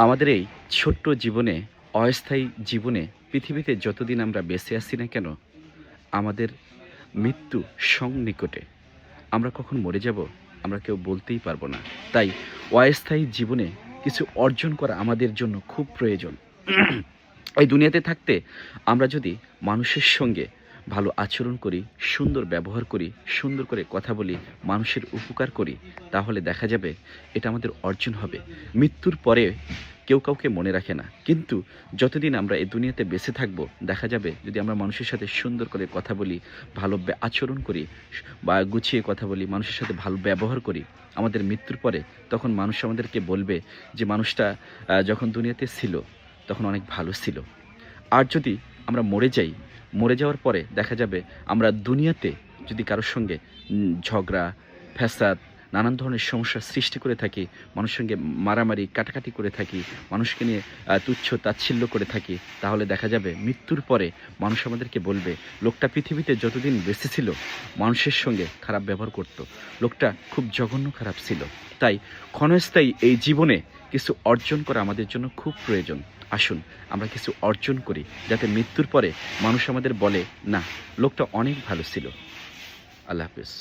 আমাদের এই ছোট্ট জীবনে, অস্থায়ী জীবনে পৃথিবীতে যতদিন আমরা বেঁচে আছি না কেন, আমাদের মৃত্যু সন্নিকটে। আমরা কখন মরে যাব, আমরা কেউ বলতেই পারবো না। তাই অস্থায়ী জীবনে কিছু অর্জন করা আমাদের জন্য খুব প্রয়োজন। এই দুনিয়াতে থাকতে আমরা যদি মানুষের সঙ্গে ভালো আচরণ করি, সুন্দর ব্যবহার করি, সুন্দর করে কথা বলি, মানুষের উপকার করি, তাহলে দেখা যাবে এটা আমাদের অর্জন হবে। মৃত্যুর পরে কেউ কাউকে মনে রাখে না, কিন্তু যতদিন আমরা এই দুনিয়াতে বেঁচে থাকবো, দেখা যাবে যদি আমরা মানুষের সাথে সুন্দর করে কথা বলি, ভালো আচরণ করি, বা গুছিয়ে কথা বলি, মানুষের সাথে ভালো ব্যবহার করি, আমাদের মৃত্যুর পরে তখন মানুষ আমাদেরকে বলবে যে মানুষটা যখন দুনিয়াতে ছিল তখন অনেক ভালো ছিল। আর যদি আমরা মরে যাই, মরে যাওয়ার পরে দেখা যাবে আমরা দুনিয়াতে যদি কারোর সঙ্গে ঝগড়া, ফ্যাসাদ, নানান ধরনের সমস্যার সৃষ্টি করে থাকি, মানুষের সঙ্গে মারামারি, কাটাকাটি করে থাকি, মানুষকে নিয়ে তুচ্ছ তাচ্ছিল্য করে থাকি, তাহলে দেখা যাবে মৃত্যুর পরে মানুষ আমাদেরকে বলবে, লোকটা পৃথিবীতে যতদিন বেঁচে ছিল মানুষের সঙ্গে খারাপ ব্যবহার করত, লোকটা খুব জঘন্য খারাপ ছিল। তাই ক্ষণস্থায়ী এই জীবনে কিছু অর্জন করা আমাদের জন্য খুব প্রয়োজন। আসুন আমরা কিছু অর্জন করি, যাতে মৃত্যুর পরে মানুষ আমাদের বলে, না, লোকটা অনেক ভালো ছিল। আল্লাহ হাফেজ।